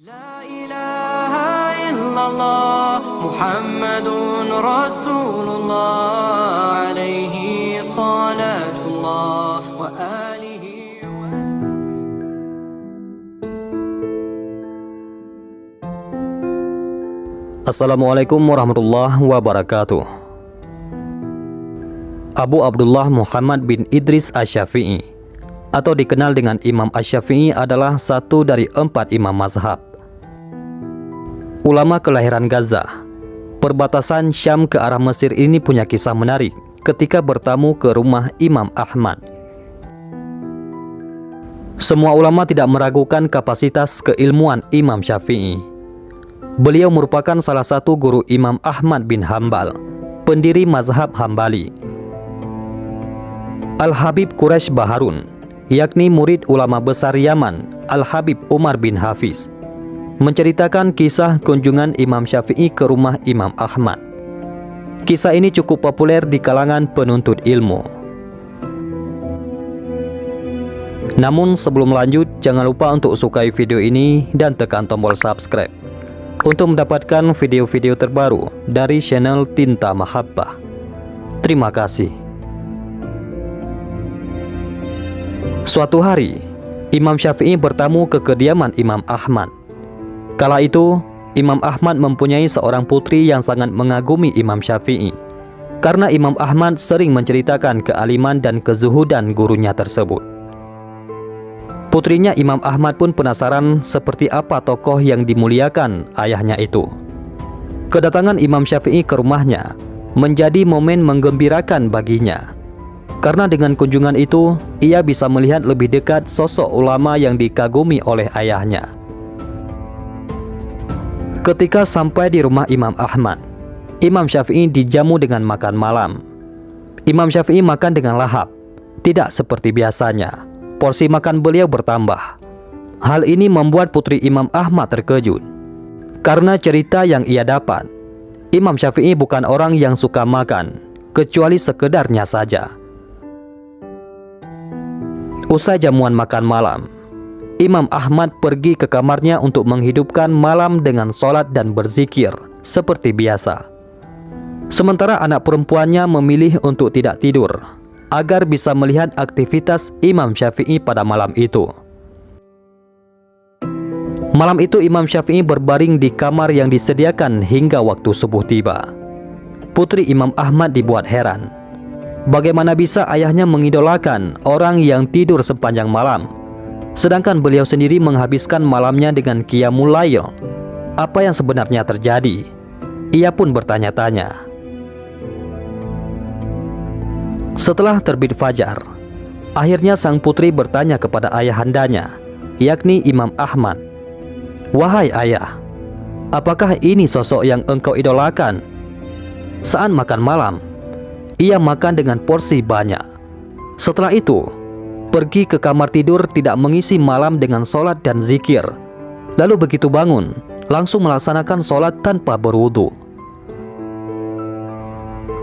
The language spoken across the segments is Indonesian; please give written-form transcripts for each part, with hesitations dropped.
La ilaha illallah Muhammadun Rasulullah alaihi salatullah wa alihi wa Assalamualaikum warahmatullahi wabarakatuh. Abu Abdullah Muhammad bin Idris Asy-Syafi'i atau dikenal dengan Imam Asy-Syafi'i adalah satu dari 4 imam mazhab. Ulama kelahiran Gaza, perbatasan Syam ke arah Mesir ini punya kisah menarik ketika bertamu ke rumah Imam Ahmad. Semua ulama tidak meragukan kapasitas keilmuan Imam Syafi'i. Beliau merupakan salah satu guru Imam Ahmad bin Hambal, pendiri mazhab Hambali. Al-Habib Quraisy Baharun, yakni murid ulama besar Yaman, Al-Habib Umar bin Hafiz, menceritakan kisah kunjungan Imam Syafi'i ke rumah Imam Ahmad. Kisah ini cukup populer di kalangan penuntut ilmu. Namun sebelum lanjut, jangan lupa untuk sukai video ini dan tekan tombol subscribe untuk mendapatkan video-video terbaru dari channel Tinta Mahabbah. Terima kasih. Suatu hari, Imam Syafi'i bertamu ke kediaman Imam Ahmad. Kala itu, Imam Ahmad mempunyai seorang putri yang sangat mengagumi Imam Syafi'i, karena Imam Ahmad sering menceritakan kealiman dan kezuhudan gurunya tersebut. Putrinya Imam Ahmad pun penasaran seperti apa tokoh yang dimuliakan ayahnya itu. Kedatangan Imam Syafi'i ke rumahnya menjadi momen menggembirakan baginya, karena dengan kunjungan itu, ia bisa melihat lebih dekat sosok ulama yang dikagumi oleh ayahnya. Ketika sampai di rumah Imam Ahmad, Imam Syafi'i dijamu dengan makan malam. Imam Syafi'i makan dengan lahap, tidak seperti biasanya. Porsi makan beliau bertambah. Hal ini membuat putri Imam Ahmad terkejut. Karena cerita yang ia dapat, Imam Syafi'i bukan orang yang suka makan, kecuali sekedarnya saja. Usai jamuan makan malam, Imam Ahmad pergi ke kamarnya untuk menghidupkan malam dengan sholat dan berzikir seperti biasa. Sementara anak perempuannya memilih untuk tidak tidur agar bisa melihat aktivitas Imam Syafi'i pada malam itu. Malam itu Imam Syafi'i berbaring di kamar yang disediakan hingga waktu subuh tiba. Putri Imam Ahmad dibuat heran. Bagaimana bisa ayahnya mengidolakan orang yang tidur sepanjang malam, sedangkan beliau sendiri menghabiskan malamnya dengan qiyamul lail? Apa yang sebenarnya terjadi? Ia pun bertanya-tanya. Setelah terbit fajar, akhirnya sang putri bertanya kepada ayahandanya, yakni Imam Ahmad, "Wahai ayah, apakah ini sosok yang engkau idolakan? Saat makan malam, ia makan dengan porsi banyak. Setelah itu, pergi ke kamar tidur tidak mengisi malam dengan sholat dan zikir. Lalu begitu bangun, langsung melaksanakan sholat tanpa berwudu."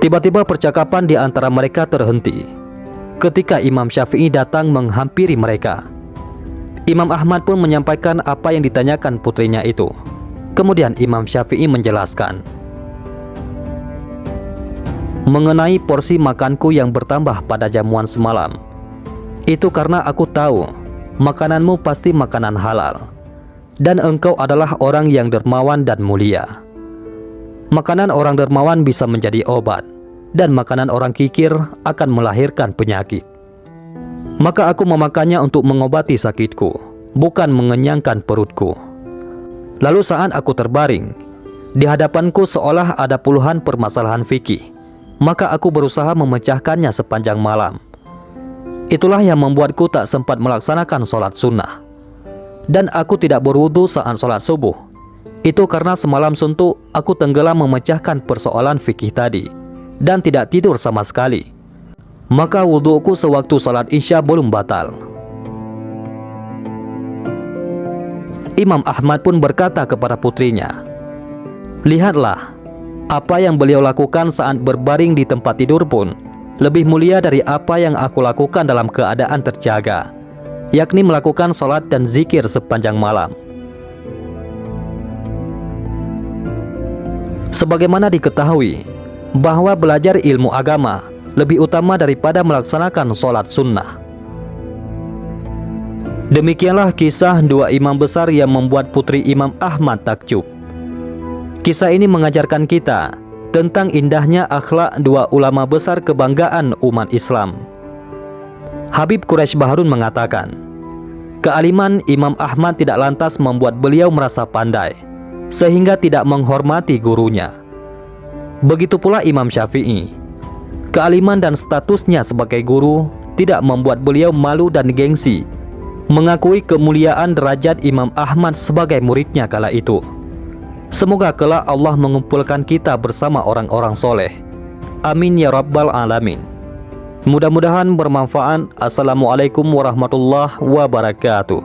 Tiba-tiba percakapan di antara mereka terhenti ketika Imam Syafi'i datang menghampiri mereka. Imam Ahmad pun menyampaikan apa yang ditanyakan putrinya itu. Kemudian Imam Syafi'i menjelaskan, "Mengenai porsi makanku yang bertambah pada jamuan semalam, itu karena aku tahu makananmu pasti makanan halal, dan engkau adalah orang yang dermawan dan mulia. Makanan orang dermawan bisa menjadi obat, dan makanan orang kikir akan melahirkan penyakit. Maka aku memakannya untuk mengobati sakitku, bukan mengenyangkan perutku. Lalu saat aku terbaring, di hadapanku seolah ada puluhan permasalahan fikih, maka aku berusaha memecahkannya sepanjang malam. Itulah yang membuatku tak sempat melaksanakan sholat sunnah. Dan aku tidak berwudu saat sholat subuh. Itu karena semalam suntuk aku tenggelam memecahkan persoalan fikih tadi, dan tidak tidur sama sekali. Maka wuduku sewaktu sholat isya belum batal." Imam Ahmad pun berkata kepada putrinya, "Lihatlah, apa yang beliau lakukan saat berbaring di tempat tidur pun lebih mulia dari apa yang aku lakukan dalam keadaan terjaga, yakni melakukan sholat dan zikir sepanjang malam." Sebagaimana diketahui bahwa belajar ilmu agama lebih utama daripada melaksanakan sholat sunnah. Demikianlah kisah dua imam besar yang membuat putri Imam Ahmad takjub. Kisah ini mengajarkan kita tentang indahnya akhlak dua ulama besar kebanggaan umat Islam. Habib Quraisy Baharun mengatakan, kealiman Imam Ahmad tidak lantas membuat beliau merasa pandai, sehingga tidak menghormati gurunya. Begitu pula Imam Syafi'i. Kealiman dan statusnya sebagai guru tidak membuat beliau malu dan gengsi mengakui kemuliaan derajat Imam Ahmad sebagai muridnya kala itu. Semoga kelak Allah mengumpulkan kita bersama orang-orang soleh. Amin ya rabbal alamin. Mudah-mudahan bermanfaat. Assalamualaikum warahmatullahi wabarakatuh.